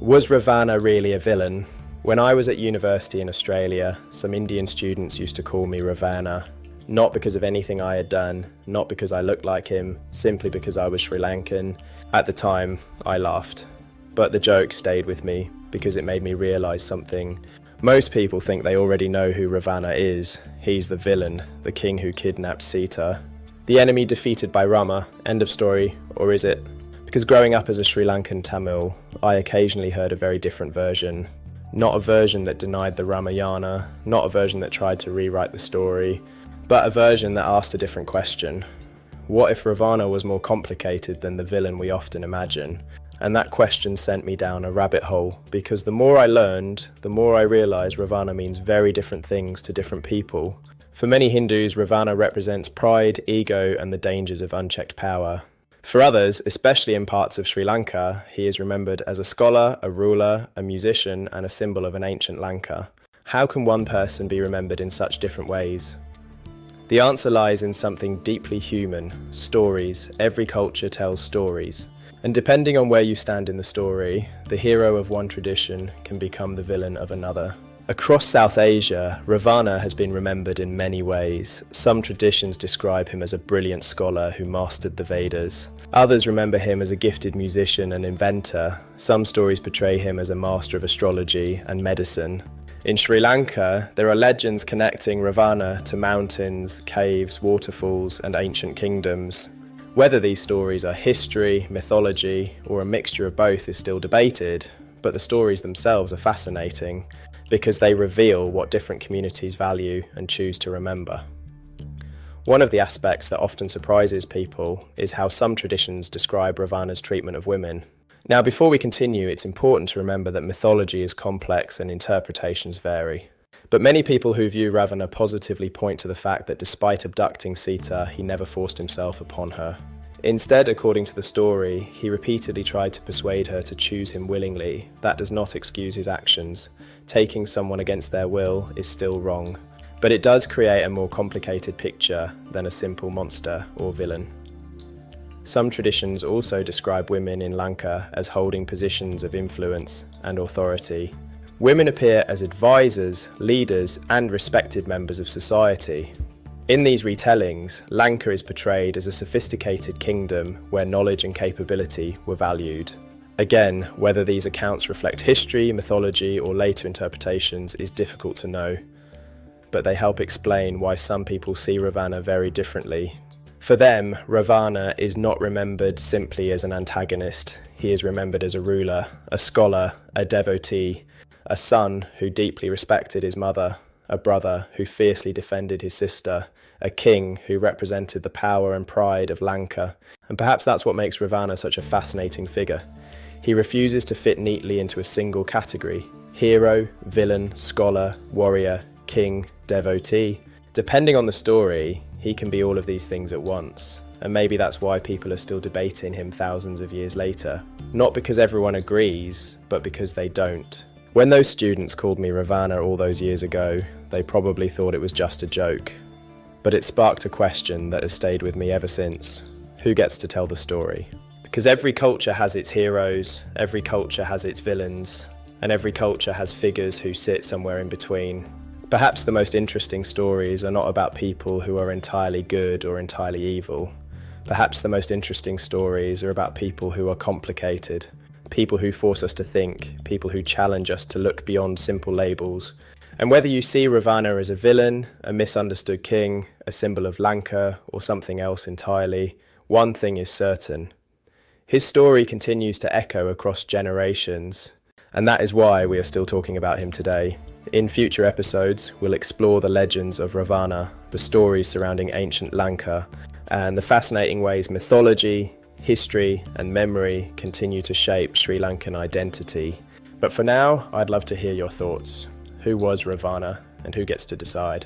Was Ravana really a villain? When I was at university in Australia, some Indian students used to call me Ravana, not because of anything I had done, not because I looked like him, simply because I was Sri Lankan. At the time, I laughed. But the joke stayed with me because it made me realise something. Most people think they already know who Ravana is. He's the villain, the king who kidnapped Sita. The enemy defeated by Rama, end of story, or is it? Because growing up as a Sri Lankan Tamil, I occasionally heard a very different version. Not a version that denied the Ramayana, not a version that tried to rewrite the story, but a version that asked a different question. What if Ravana was more complicated than the villain we often imagine? And that question sent me down a rabbit hole, because the more I learned, the more I realised Ravana means very different things to different people. For many Hindus, Ravana represents pride, ego, and the dangers of unchecked power. For others, especially in parts of Sri Lanka, he is remembered as a scholar, a ruler, a musician, and a symbol of an ancient Lanka. How can one person be remembered in such different ways? The answer lies in something deeply human: stories. Every culture tells stories. And depending on where you stand in the story, the hero of one tradition can become the villain of another. Across South Asia, Ravana has been remembered in many ways. Some traditions describe him as a brilliant scholar who mastered the Vedas. Others remember him as a gifted musician and inventor. Some stories portray him as a master of astrology and medicine. In Sri Lanka, there are legends connecting Ravana to mountains, caves, waterfalls, and ancient kingdoms. Whether these stories are history, mythology, or a mixture of both is still debated, but the stories themselves are fascinating because they reveal what different communities value and choose to remember. One of the aspects that often surprises people is how some traditions describe Ravana's treatment of women. Now, before we continue, it's important to remember that mythology is complex and interpretations vary. But many people who view Ravana positively point to the fact that despite abducting Sita, he never forced himself upon her. Instead, according to the story, he repeatedly tried to persuade her to choose him willingly. That does not excuse his actions. Taking someone against their will is still wrong. But it does create a more complicated picture than a simple monster or villain. Some traditions also describe women in Lanka as holding positions of influence and authority. Women appear as advisors, leaders, and respected members of society. In these retellings, Lanka is portrayed as a sophisticated kingdom where knowledge and capability were valued. Again, whether these accounts reflect history, mythology, or later interpretations is difficult to know, but they help explain why some people see Ravana very differently. For them, Ravana is not remembered simply as an antagonist. He is remembered as a ruler, a scholar, a devotee, a son who deeply respected his mother, a brother who fiercely defended his sister, a king who represented the power and pride of Lanka. And perhaps that's what makes Ravana such a fascinating figure. He refuses to fit neatly into a single category: hero, villain, scholar, warrior, king, devotee. Depending on the story, he can be all of these things at once. And maybe that's why people are still debating him thousands of years later. Not because everyone agrees, but because they don't. When those students called me Ravana all those years ago, they probably thought it was just a joke. But it sparked a question that has stayed with me ever since. Who gets to tell the story? Because every culture has its heroes, every culture has its villains, and every culture has figures who sit somewhere in between. Perhaps the most interesting stories are not about people who are entirely good or entirely evil. Perhaps the most interesting stories are about people who are complicated, people who force us to think, people who challenge us to look beyond simple labels. And whether you see Ravana as a villain, a misunderstood king, a symbol of Lanka, or something else entirely, one thing is certain. His story continues to echo across generations, and that is why we are still talking about him today. In future episodes, we'll explore the legends of Ravana, the stories surrounding ancient Lanka, and the fascinating ways mythology, history, and memory continue to shape Sri Lankan identity. But for now, I'd love to hear your thoughts. Who was Ravana, and who gets to decide?